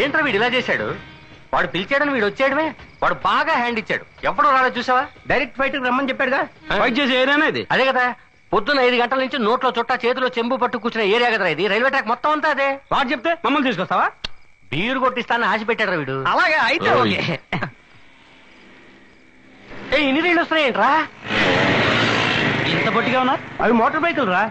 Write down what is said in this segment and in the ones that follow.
ఏంట్రా వీడు ఇలా చేశాడు? వాడు పిలిచాడని వీడు వచ్చాడమే. వాడు బాగా హ్యాండ్ ఇచ్చాడు. ఎప్పుడు రాలేదు చూసావా? డైరెక్ట్ ఫైట్ రమ్మని చెప్పాడుగా. ఫైట్ చేసే ఏరియానే ఇది. అదే కదా, పొద్దున్న 5 గంటల నుంచి నోట్లో చుట్టా చేతిలో చెంబు పట్టు కూర్చున్న ఏరియా కదా ఇది. రైల్వే ట్రాక్ మొత్తం అంతా అదే. వాడు చెప్తే మమ్మల్ని తీసుకొస్తావా? బీరు కొట్టిస్తానని ఆశ పెట్టాడు వీడు. అలాగే అయితే ఓకే. ఇన్ని రైళ్ళు వస్తున్నాయేంట్రా? ఇంత పొట్టిగా ఉన్నా? అవి మోటార్ బైకులు రా.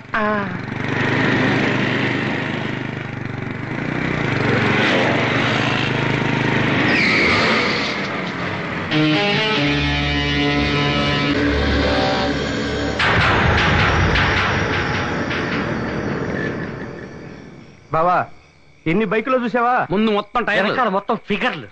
బావా ఎన్ని బైకులో చూసావా? ముందు మొత్తం టైర్, మొత్తం ఫిగర్లు.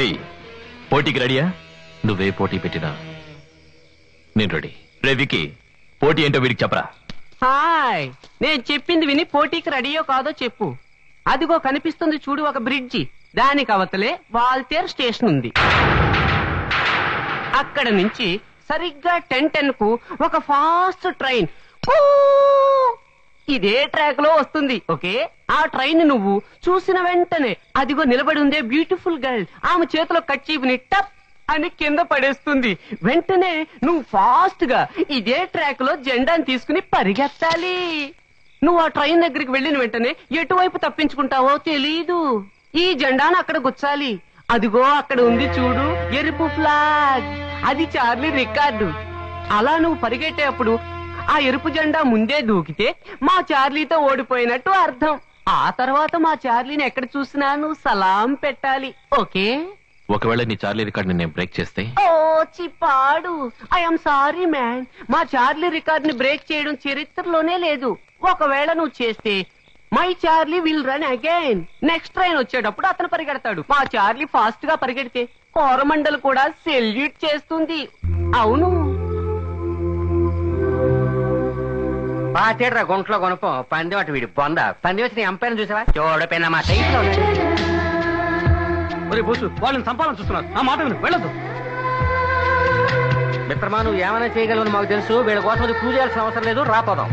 ఏయ్, పోటీకి రెడీయా? నువ్వే పోటీ పెట్టినా నేను రెడీ. రేవికి పోటీ ఏంటో వీడికి చెప్పరా. హాయ్, నేను చెప్పింది విని పోటీకి రెడీయో కాదో చెప్పు. అదిగో కనిపిస్తుంది చూడు ఒక బ్రిడ్జి. దానికి అవతలే వాల్తేర్ స్టేషన్ ఉంది. అక్కడ నుంచి సరిగ్గా 10:10 కు ఒక ఫాస్ట్ ట్రైన్ ఇదే ట్రాక్ లో వస్తుంది. ఓకే, ఆ ట్రైన్ నువ్వు చూసిన వెంటనే అదిగో నిలబడి ఉందే బ్యూటిఫుల్ గర్ల్, ఆమె చేతిలో కచ్చీపుని టప్ అని కింద పడేస్తుంది. వెంటనే నువ్వు ఫాస్ట్ గా ఇదే ట్రాక్ లో జెండాను తీసుకుని పరిగెత్తాలి. నువ్వు ఆ ట్రైన్ దగ్గరికి వెళ్ళిన వెంటనే ఎటువైపు తప్పించుకుంటావో తెలీదు. ఈ జెండాను అక్కడ గుచ్చాలి. అదిగో అక్కడ ఉంది చూడు ఎరుపు ఫ్లాగ్, అది చార్లీ రికార్డు. అలా నువ్వు పరిగెట్టేప్పుడు ఆ ఎరుపు జెండా ముందే దూకితే మా చార్లీతో ఓడిపోయినట్టు అర్థం. ఆ తర్వాత మా చార్లీని ఎక్కడ చూసినా నువ్వు సలాం పెట్టాలి. ఓకే? ఒకవేళ నీ చార్లీ రికార్డ్ నేను బ్రేక్ చేస్తే? ఓ చిప్పాడు, ఐఎమ్ సారీ మ్యాన్. మా చార్లీ రికార్డ్ ని బ్రేక్ చేయడం చరిత్రలోనే లేదు. ఒకవేళ నువ్వు చేస్తే my Charlie will run again. Next train వచ్చేటప్పుడు అతను పరిగెడతాడు. మా చార్లీ ఫాస్ట్ గా పరిగెడితే కోరమండల్ కూడా సెల్యూట్ చేస్తుంది. అవును. పాతేడ్రా గుంట్లో కొనుపం పందెం అటు వీడి బొంద. పందెం వచ్చి నీ అంపైన చూసావా? చూడపోయినా మా టైప్ లో ఒరే బోసు, వాళ్ళని చంపాలని చూస్తున్నారు. ఆ మాట విను, వెళ్ళొద్దు. మిత్రమా, నువ్వు ఏమైనా చేయగలవని మాకు తెలుసు. వీళ్ళ కోసం అది పూజ చేయాల్సిన అవసరం లేదు. రాపోదాం.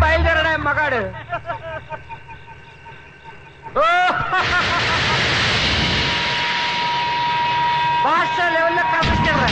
బయలుదేరడా మగాడు. భాష లెవెల్లో కాపాడుతారా?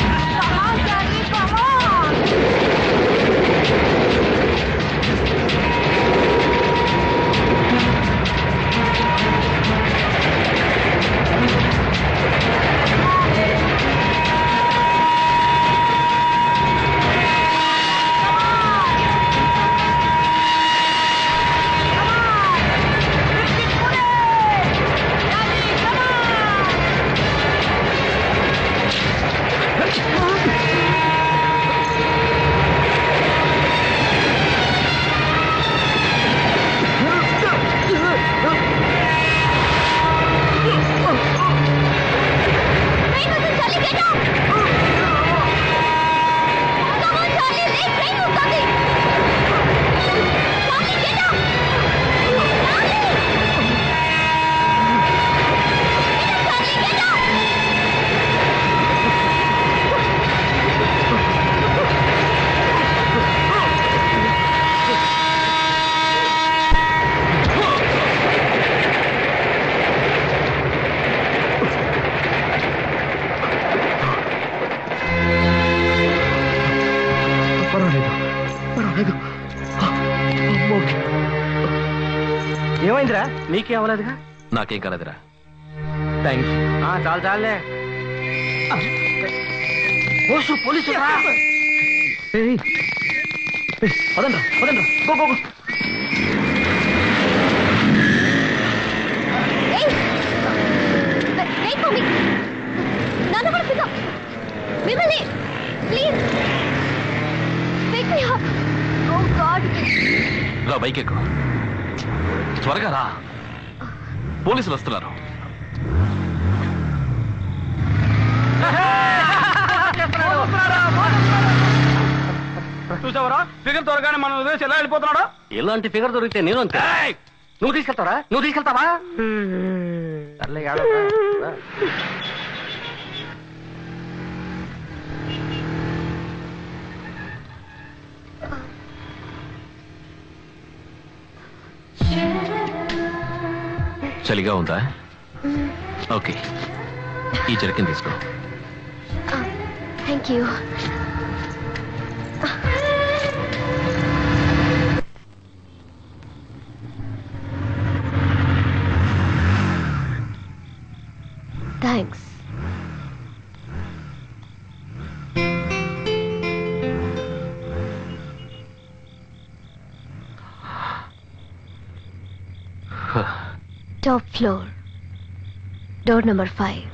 ఏమైందిరా? నీకే అవ్వలేదుగా? నాకేం కాలేదురా. థ్యాంక్స్. చాలు చాలే. పోలీసు పదండ్రా పదండ్రా, గో గో గో. రా, బైక్ ఎక్కు. త్వరగా రా, పోలీసులు వస్తున్నారు. చూసావరా ఫిగర్ త్వరగానే మనం వదిలేసి ఎలా వెళ్ళిపోతున్నాడు? ఎలాంటి ఫిగర్ దొరికితే నేను అంతే. నువ్వు తీసుకెళ్తావరా? నువ్వు తీసుకెళ్తావా? సర్లే, ఆడోరా. చలిగా ఉందా? ఓకే, ఈ జర్కిన్ తీసుకో. Thank you. Thanks. Top floor, door number 5.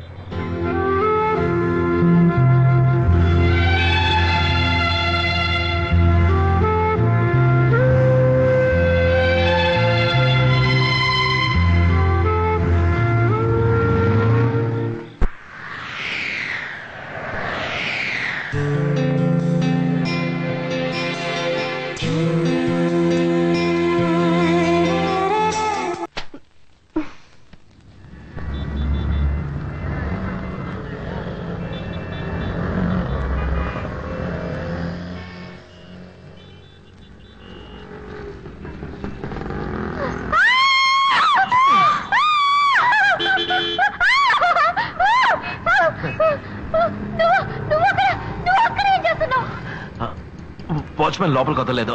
Watchman లోపలికి వదలలేదు,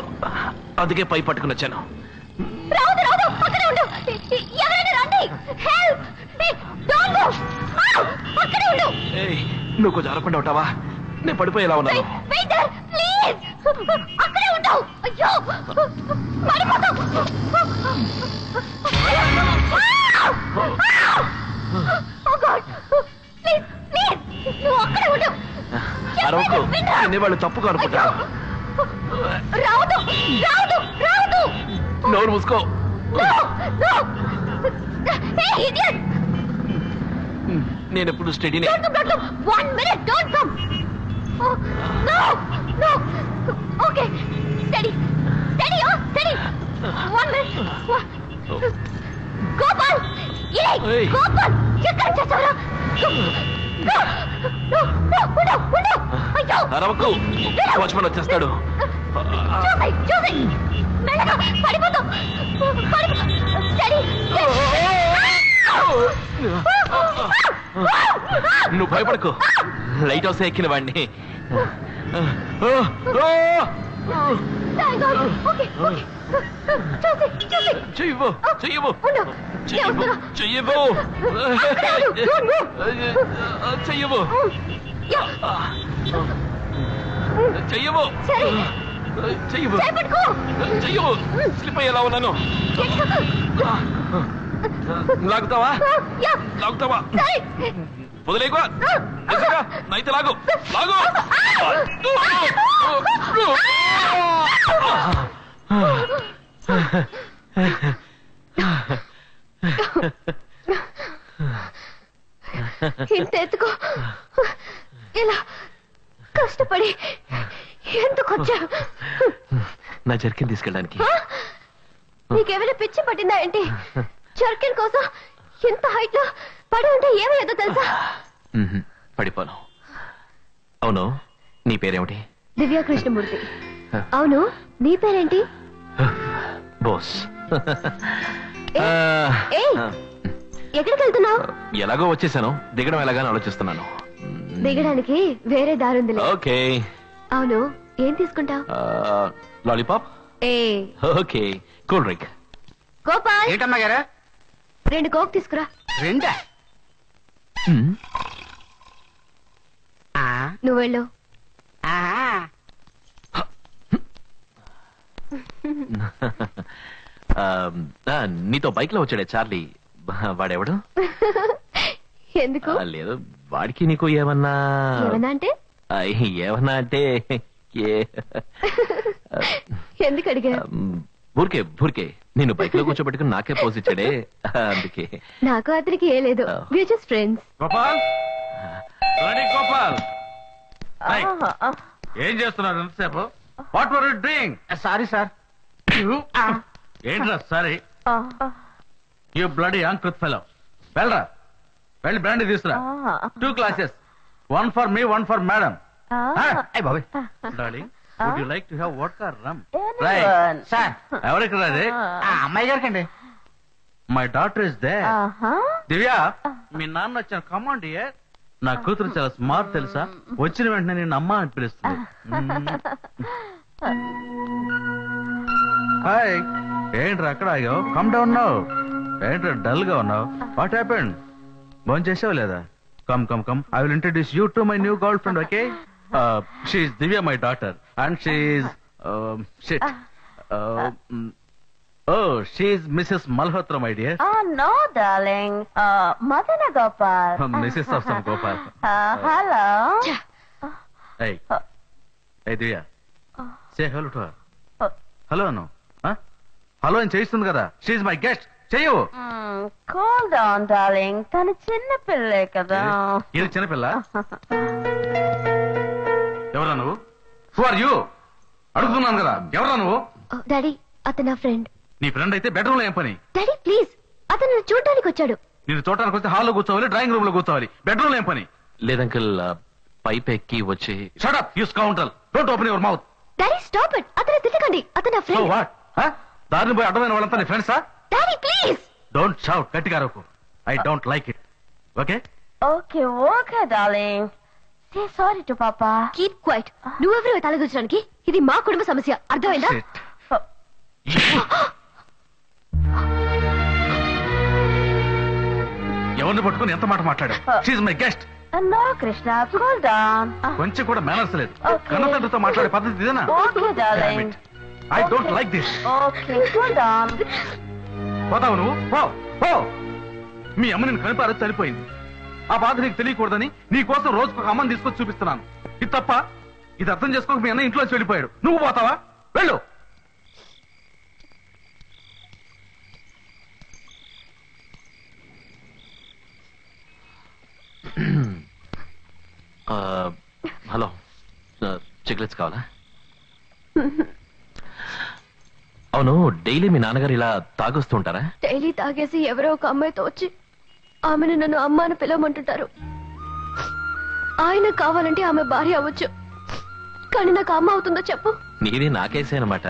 అందుకే పై పట్టుకుని వచ్చాను. నువ్వు కొంచెం అరకుండా ఉంటావా? నేను పడిపోయేలా ఉన్నాను. అరవకు, వాళ్ళు తప్పుగా అనుకుంటారు. నోరు మూసుకో. నేను ఎప్పుడు స్టడీనే. Don't come. 1 minute. Don't come. Oh, no. Okay. Steady. Oh, steady. 1 minute. Gopal. Hey. Gopal. ఎక్కడ చేసావురా? No. అయ్యో. అరవకు, వాచ్మన్ వచ్చేస్తాడు. చూసి మెల్లగా పడిపోతాం. Steady. నువ్వు భయపడకు, లైట్ హౌస్ ఎక్కిన వాడిని. Thank God. Okay. చూసి. చెయ్యవు. ఉండు. చెయ్యవు. సరే. చేపట్టుకో. చెయ్యవు. స్లిప్ అయ్యేలా ఉన్నాను. లాగుతావా? సరే. వదిలేకువా. నైతే లాగు. ఇంత ఎత్తుకో. ఇలా కష్టపడి ఎందుకు వచ్చా? నా జర్కిన్ తీసుకెళ్ళడానికి. నీకేమైనా పిచ్చి పట్టిందా ఏంటి? జర్కిన్ కోసం ఇంత హైట్ లో పడి ఉంటే ఏమయ్యేదో తెలుసా? పడిపోను. అవును, నీ పేరేమిటి? దివ్యా కృష్ణమూర్తి. అవును, నీ పేరేంటి? బోస్. ఎక్కడికి వెళ్తున్నావు? ఎలాగో వచ్చేసాను, దిగడం ఎలాగాని ఆలోచిస్తున్నాను. దిగడానికి వేరే దారుందిలే. ఓకే. అవును, ఏం తీసుకుంటావు? Lollipop. Okay. Cool drink. Gopal, ఏంటమ్మా గారా? 2 కోక్ తీసుకురా. 2? నువ్వు వెళ్ళు. నీతో బైక్ లో వచ్చాడే చార్లీ, వాడెవడు? ఎందుకు? లేదు, వాడికి నీకు ఏమన్నా అంటే ఏమన్నా అంటే ఎందుకు అడిగా? ఊరికే నిన్ను బైక్ లో కూర్చోబెట్టుకుని నాకే పోజ్ ఇచ్చాడే, అందుకే. నాకు అతనికి ఏ లేదు, we just friends. Gopal, Gopal, ఏం చేస్తున్నారు ఎంతసేపు? What are you doing? Sorry sir. ఏంట్రా సారీ? యు బ్లడీ అంకుత్ ఫెలో. వెళ్ళి బ్రాండీ తీసుకురా. 2 glasses, 1 for me, 1 for madam. బాబాయ్. Darling, would you like to have vodka rum? Sir, ఎవరికి రాదే? అమ్మాయి గారికి అండి. My daughter is there. Divya, మీ నాన్న వచ్చిన కమాండ్ ఇయర్. నా కూతురు చాలా స్మార్ట్ తెలుసా? వచ్చిన వెంటనే నేను అమ్మ అని పిలుస్తుంది. హాయ్, ఏంట్రా అక్కడ ఆగావు? Come down now. ఏంట్రా డల్ గా ఉన్నావు? What happened? ఫోన్ చేసావు లేదా? Come I will introduce you to my new girlfriend. Okay, she Divya, my daughter, and she she Mrs Malhotra, my dear. No, darling. Madana Gopal. Mrs of some Gopal. Hello. Hey, Divya, say hello to her. Hello Anu. Hello అని చేయిస్తుంది కదా. She my guest. చెయ్యు. Cool down, darling. తను చిన్న పిల్లే కదా. ఇది చిన్నపిల్ల? ఎవరా నువ్వు? Who are you? అడుగుతున్నాను కదా, ఎవరా నువ్వు? డాడీ, అతను నా ఫ్రెండ్. నీ ఫ్రెండ్ అయితే బెడ్రూమ్ లో ఏం పని? డాడీ ప్లీజ్, అతను నన్ను చూడడానికి వచ్చాడు. నేను చూడటానికి వస్తే హాల్లో కూర్చోవాలి, డ్రాయింగ్ రూమ్ లో కూర్చోవాలి, బెడ్రూమ్ లో ఏం పని? లేదంకల్, పైప్ ఎక్కి వచ్చి. Shut up, you scoundrel. Don't open your mouth. Daddy stop it, అతను తిట్టకండి, అతను నా సో ఫ్రెండ్. వాట్? దారిని పోయి అడ్డమైన వాళ్ళంతా నీ ఫ్రెండ్సా? Daddy please. డోంట్ షౌట్, గట్టిగా అరవకు. I don't like it. Okay? Okay, darling. Say sorry to Papa. Keep quiet. నువ్వెవరు తలదూచడానికి? ఇది మా కుటుంబ సమస్య, అర్థమైందా? ఎవరిని పట్టుకుని ఎంత మాట మాట్లాడా? She my guest. No, Krishna, cool down. కొంచెం కూడా మేనర్స్ లేదు. Okay. కన్నతండ్రితో మాట్లాడే పద్ధతి ఇదేనా? Okay, darling. I don't like this. Okay, cool down. పోతావు నువ్వు? పో. మీ అమ్మ నేను కనిపారు, చనిపోయింది. ఆ బాధ నీకు తెలియకూడదని నీ కోసం రోజుకు ఒక అమ్మని తీసుకొచ్చి చూపిస్తున్నాను. ఇది తప్ప? ఇది అర్థం చేసుకోక మీ అన్న ఇంట్లోంచి వెళ్ళిపోయాడు. నువ్వు పోతావా? వెళ్ళు. చాక్లెట్స్ కావాలా? అవును, డైలీ మీ నాన్నగారు ఇలా తాగొస్తూ ఉంటారా? డైలీ తాగేసి ఎవరో ఒక అమ్మాయితో వచ్చి ఆమెను నన్ను అమ్మ అని పిలవమంటుంటారు. ఆయన కావాలంటే ఆమె భార్య అవ్వచ్చు, కానీ నాకు అమ్మ అవుతుందో చెప్పు? నీది నాకేసే అనమాట.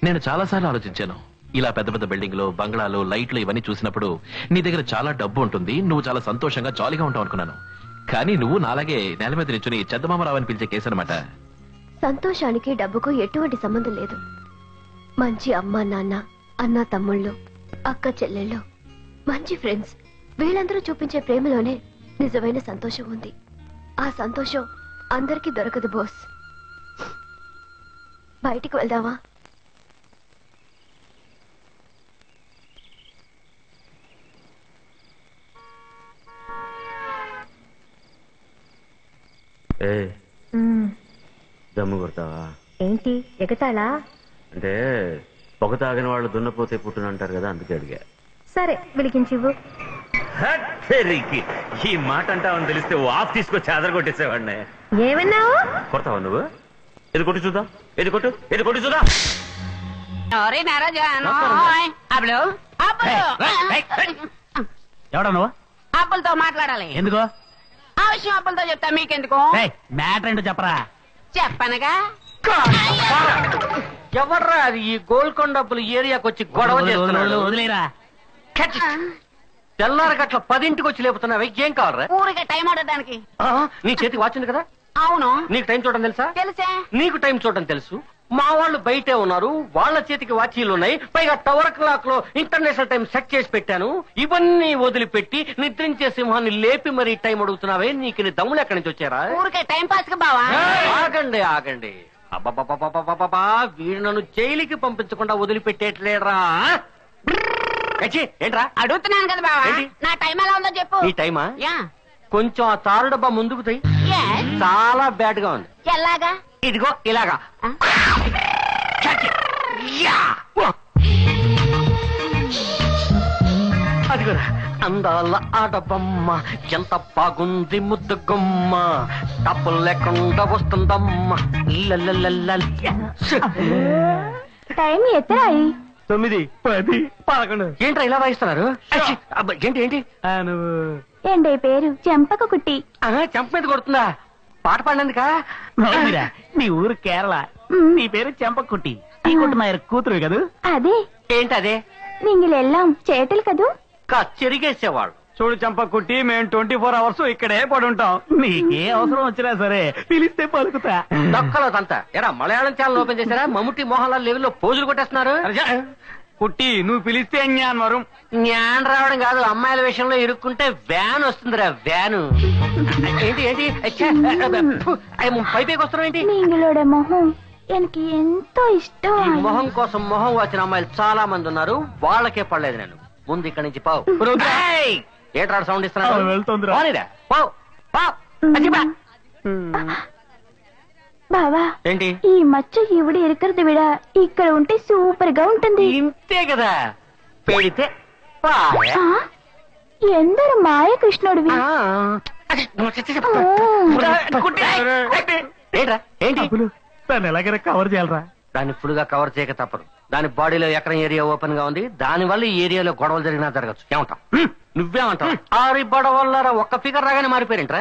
నేను చాలాసార్లు ఆలోచించాను. ఇలా పెద్ద పెద్ద బిల్డింగ్లు, బంగ్లాలు, లైట్లు ఇవన్నీ చూసినప్పుడు నీ దగ్గర చాలా డబ్బు ఉంటుంది, నువ్వు చాలా సంతోషంగా జాలీగా ఉంటావు అనుకున్నాను. కానీ నువ్వు నాలాగే నేల మీద నిల్చుని చందమామరావు అని పిలిచే కేసు అనమాట. సంతోషానికి డబ్బుకు ఎటువంటి సంబంధం లేదు. మంచి అమ్మ నాన్న, అన్న తమ్ముళ్ళు, అక్క చెల్లెళ్ళు, మంచి ఫ్రెండ్స్, వీళ్ళందరూ చూపించే ప్రేమలోనే నిజమైన సంతోషం ఉంది. ఆ సంతోషం అందరికీ దొరకదు బోస్. బయటికి వెళ్దామా? దమ్ము కొడతావా? ఏంటి ఎగతాళా? అంటే పొగ తాగిన వాళ్ళు దున్నపోతే పుట్టునంటారు కదా, అందుకే అడిగా. సరే వెలిగించివ్వు. ఈ మాట అంటావని తెలిస్తే ఆఫ్ తీసుకొచ్చి ఆదరగొట్టేసేవాడిని. ఏమన్నావు? కొడతావా నువ్వు? ఇది కొట్టు చూద్దాం, ఇది కొట్టు, ఇది కొట్టు చూద్దాం. ఎవడా నువ్వు? అప్పులతో మాట్లాడాలి. ఎందుకో? ఆ విషయం అప్పులతో చెప్తా, మీకెందుకు? మ్యాటర్ ఏంటో చెప్పరా? చెప్పనగా. ఎవర్రా అది ఈ గోల్కొండ అప్పులు ఏరియాకి వచ్చి గొడవ చేస్తున్నాడు? వదిలేరా. తెల్లారగట్ల 10ంటికి వచ్చి లేపుతున్నావు. ఏం కావాలరా? ఊరికే టైం ఆడడానికి. నీ చేతికి వాచింది కదా? అవును. నీకు టైం చూడడం తెలుసా? తెలుసే. నీకు టైం చూడడం తెలుసు. మా వాళ్ళు బయటే ఉన్నారు, వాళ్ళ చేతికి వాచీలు ఉన్నాయి. పైగా టవర్ క్లాక్ లో ఇంటర్నేషనల్ టైం సెట్ చేసి పెట్టాను. ఇవన్నీ వదిలిపెట్టి నిద్రించే సింహాన్ని లేపి మరీ టైం అడుగుతున్నావే, నీకు నీ దమ్ములు ఎక్కడి నుంచి వచ్చారా? ఊరికే టైం పాస్ గా బావా. ఆగండి ఆగండి. అబ్బబ్బబ్బబ్బబ్బబ్బబ్బా, వీడు నన్ను జైలుకి పంపించకుండా వదిలిపెట్టేట్లేరా? ఏంట్రా అడుగుతున్నాను కదా బావా, ఏంటి? నా టైం ఎలా ఉందో చెప్పు. ఈ టైమా? యా. కొంచెం ఆ తారు డబ్బా ముందుకు తీ. Yes. చాలా బ్యాడ్ గా ఉంది. ఎలాగా? ఇదిగో ఇలాగా. ఆ? అదిగోరా అందాల ఆడబొమ్మ, ఎంత బాగుంది ముద్దు గుమ్మ, డబ్బులు లేకుండా వస్తుందమ్మ. టైం ఎత్తరాయి? 9, 10, 11. ఏంట్రా ఇలా వాయిస్తున్నారు? ఏంటి ఏంటి? ఏంటి పేరు? చెంపక కుట్టి. చెంప మీద కొడుతుందా? పాట పాడినందుకా? నీ ఊరు కేరళ, నీ పేరు చెంపకుట్టి, ఈ కుట్టి మా కూతురు కదూ? అదే. ఏంటి అదే? నీంగిలెల్లాం చేటలు కదూ? చెరిగేసేవాళ్ళు. చూడు చంపకుట్టి, మేము 24 hours ఇక్కడే పడుంటాం. నీకే అవసరం వచ్చినా సరే పిలిస్తే పలుకుతా. దొక్కలో తంతా. ఎరా మలయాళం ఛానల్ ఓపెన్ చేశారా? మమ్ముట్టి మోహన్ లాల్ లెవెల్లో పోజులు కొట్టేస్తున్నారు. కుట్టి, నువ్వు పిలిస్తే జ్ఞాన్ వరం. జ్ఞాన్ రావడం కాదు, అమ్మాయిల విషయంలో ఇరుక్కుంటే వ్యాన్ వస్తుందిరా, వ్యాను. ఏంటి ఏంటి? పైపైకి వస్తున్నావు ఏంటి? నీంగిలోడ మొహం எனக்கு ఎంతో ఇష్టం. ఈ మొహం కోసం మొహం వచ్చిన అమ్మాయిలు చాలా మంది ఉన్నారు, వాళ్ళకే పడలేదు నేను. ముందు ఇక్కడి నుంచి పావు. ఏట్రా సౌండ్ ఇస్తున్నాడు? వెళ్తుందిరా. పావు పావు. బావా, ఏంటి? ఈ మచ్చ ఈవిడ ఇరుకరది విడ ఇక్కడ ఉంటే సూపర్ గా ఉంటుంది. ఇంతే కదా, పెడితే పాయ. ఎందరు మాయ కృష్ణుడివి. ఏంట్రా ఏంటి? దాన్ని ఎలాగైనా కవర్ చేయాలరా? దాన్ని ఫుల్ గా కవర్ చేయక తప్పదు. దాని బాడీలో ఎక్కడ ఏరియా ఓపెన్ గా ఉంది, దాని వల్ల ఈ ఏరియాలో గొడవలు జరిగినా జరగచ్చు. ఏమంటావు? నువ్వేమంటావు? ఆరి బొడవల్ల ఒక్క ఫిగర్ రాగానే మారిపోయారంట్రా.